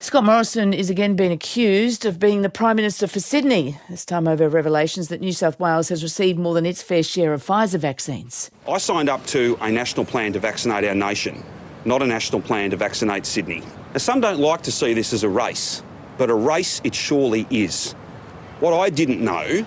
Scott Morrison is again being accused of being the Prime Minister for Sydney, this time over revelations that New South Wales has received more than its fair share of Pfizer vaccines. I signed up to a national plan to vaccinate our nation, not a national plan to vaccinate Sydney. Now, some don't like to see this as a race, but a race it surely is. What I didn't know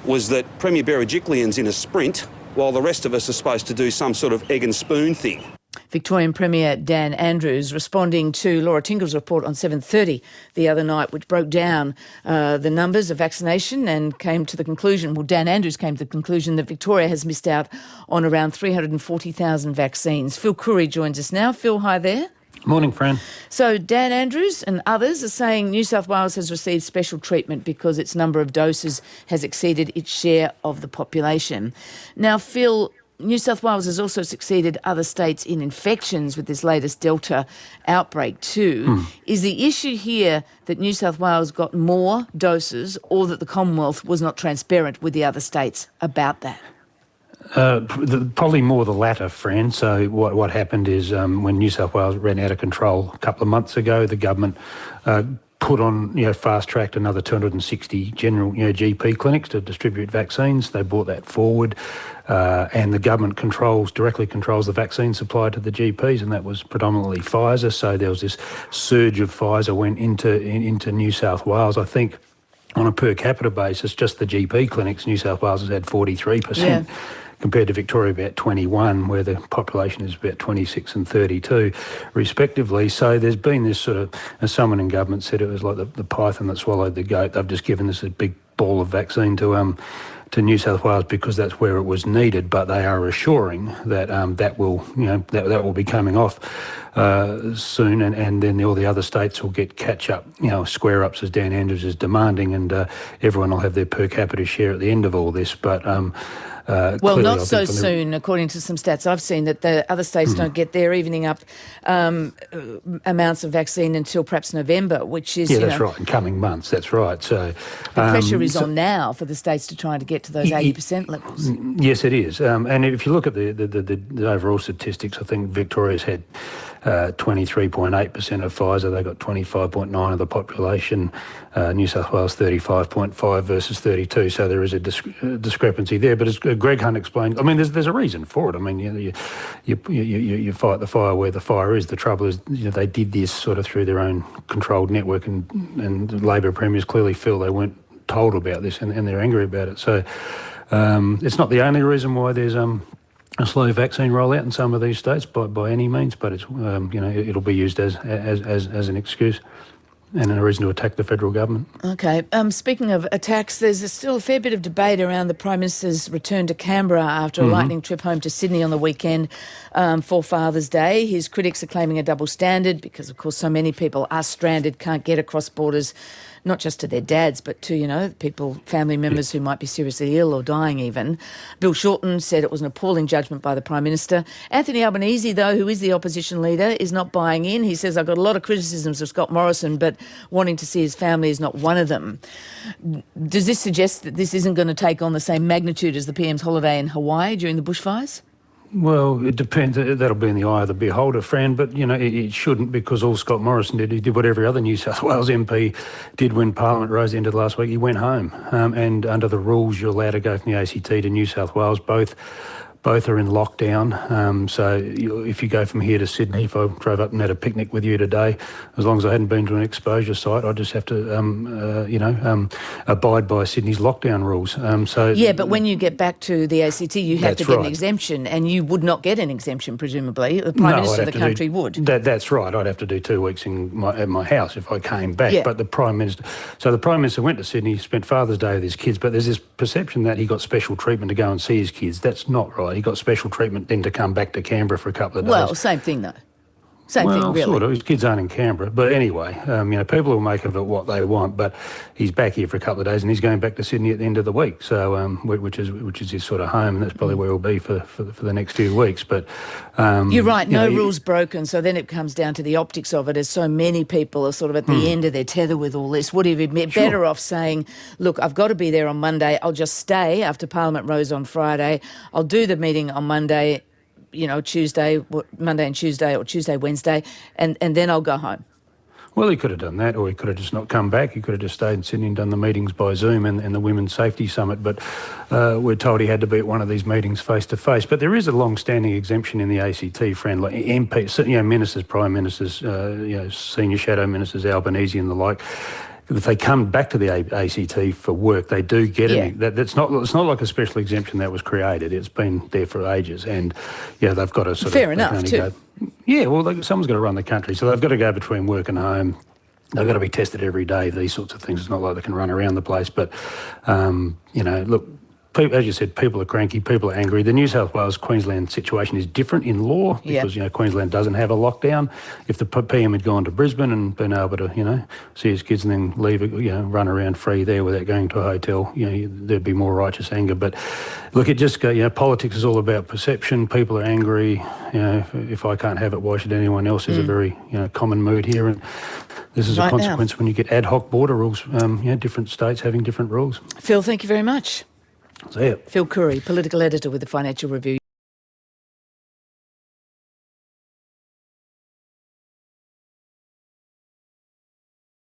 was that Premier Berejiklian's in a sprint while the rest of us are supposed to do some sort of egg and spoon thing. Victorian Premier Dan Andrews responding to Laura Tingle's report on 7:30 the other night, which broke down the numbers of vaccination and came to the conclusion, Dan Andrews came to the conclusion that Victoria has missed out on around 340,000 vaccines. Phil Curry joins us now. Phil, hi there. Morning, Fran. So Dan Andrews and others are saying New South Wales has received special treatment because its number of doses has exceeded its share of the population. Now, Phil, New South Wales has also succeeded other states in infections with this latest Delta outbreak too. Is the issue here that New South Wales got more doses or that the Commonwealth was not transparent with the other states about that? Probably more the latter, Fran. So what happened is when New South Wales ran out of control a couple of months ago, the government put on, fast-tracked another 260 general, GP clinics to distribute vaccines. They brought that forward, and the government directly controls the vaccine supply to the GPs, and that was predominantly Pfizer. So there was this surge of Pfizer went into New South Wales. I think on a per capita basis, just the GP clinics, New South Wales has had 43%. Yeah. Compared to Victoria about 21, where the population is about 26 and 32, respectively. So there's been this sort of, as someone in government said, it was like the python that swallowed the goat. They've just given us a big ball of vaccine to New South Wales because that's where it was needed, but they are assuring that that will be coming off soon, and then all the other states will get catch up, square ups as Dan Andrews is demanding, and everyone will have their per capita share at the end of all this. But well, not so soon, according to some stats I've seen, that the other states don't get their evening up amounts of vaccine until perhaps November, which is... Yeah, that's right, in coming months, that's right. So the pressure is on now for the states to try to get to those 80% levels. Yes, it is. And if you look at the overall statistics, I think Victoria's had 23.8% of Pfizer. They got 25.9% of the population. New South Wales 35.5 versus 32. So there is a discrepancy there. But as Greg Hunt explained, I mean, there's a reason for it. I mean, you fight the fire where the fire is. The trouble is, they did this sort of through their own controlled network, and Labor premiers clearly feel they weren't told about this, and they're angry about it. So it's not the only reason why there's a slow vaccine rollout in some of these states by any means, but it's it'll be used as an excuse and a reason to attack the federal government. Okay. Speaking of attacks, there's still a fair bit of debate around the Prime Minister's return to Canberra after a lightning trip home to Sydney on the weekend for Father's Day. His critics are claiming a double standard because, of course, so many people are stranded, can't get across borders, not just to their dads, but to, family members who might be seriously ill or dying even. Bill Shorten said it was an appalling judgment by the Prime Minister. Anthony Albanese, though, who is the opposition leader, is not buying in. He says, I've got a lot of criticisms of Scott Morrison, but wanting to see his family is not one of them. Does this suggest that this isn't going to take on the same magnitude as the PM's holiday in Hawaii during the bushfires? Well, it depends. That'll be in the eye of the beholder, Fran, but, it shouldn't, because all Scott Morrison did, he did what every other New South Wales MP did when Parliament rose into the last week. He went home. And under the rules, you're allowed to go from the ACT to New South Wales. Both are in lockdown. So if you go from here to Sydney, if I drove up and had a picnic with you today, as long as I hadn't been to an exposure site, I'd just have to, abide by Sydney's lockdown rules. Yeah, but when you get back to the ACT, you have to get an exemption, and you would not get an exemption, presumably. The Prime Minister of the country would. That's right. I'd have to do 2 weeks at my house if I came back. Yeah. But the Prime Minister went to Sydney, spent Father's Day with his kids, but there's this perception that he got special treatment to go and see his kids. That's not right. He got special treatment then to come back to Canberra for a couple of days. Well, same thing, though. Same thing, really. Sort of. His kids aren't in Canberra. But anyway, people will make of it what they want, but he's back here for a couple of days and he's going back to Sydney at the end of the week, so which is his sort of home, and that's probably where he'll be for the next few weeks. But you're right, no rules broken, so then it comes down to the optics of it, as so many people are sort of at the end of their tether with all this. Would he be better off saying, look, I've got to be there on Monday, I'll just stay after Parliament rose on Friday, I'll do the meeting on Monday, Monday and Tuesday, or Tuesday, Wednesday, and then I'll go home? Well, he could have done that, or he could have just not come back. He could have just stayed in Sydney and done the meetings by Zoom and the Women's Safety Summit. But we're told he had to be at one of these meetings face to face. But there is a long-standing exemption in the ACT, friend, like MPs, ministers, prime ministers, senior shadow ministers, Albanese and the like. If they come back to the ACT for work, they do get it. It's not like a special exemption that was created. It's been there for ages, and they've got to sort Fair of enough too. Someone's got to run the country, so they've got to go between work and home. They've got to be tested every day. These sorts of things. It's not like they can run around the place, but look. As you said, people are cranky, people are angry. The New South Wales-Queensland situation is different in law because, Queensland doesn't have a lockdown. If the PM had gone to Brisbane and been able to, see his kids and then leave, run around free there without going to a hotel, there'd be more righteous anger. But look, it just, politics is all about perception. People are angry. If I can't have it, why should anyone else? Is a very, common mood here. And this is a consequence when you get ad hoc border rules, different states having different rules. Phil, thank you very much. See ya. Phil Curry, political editor with the Financial Review.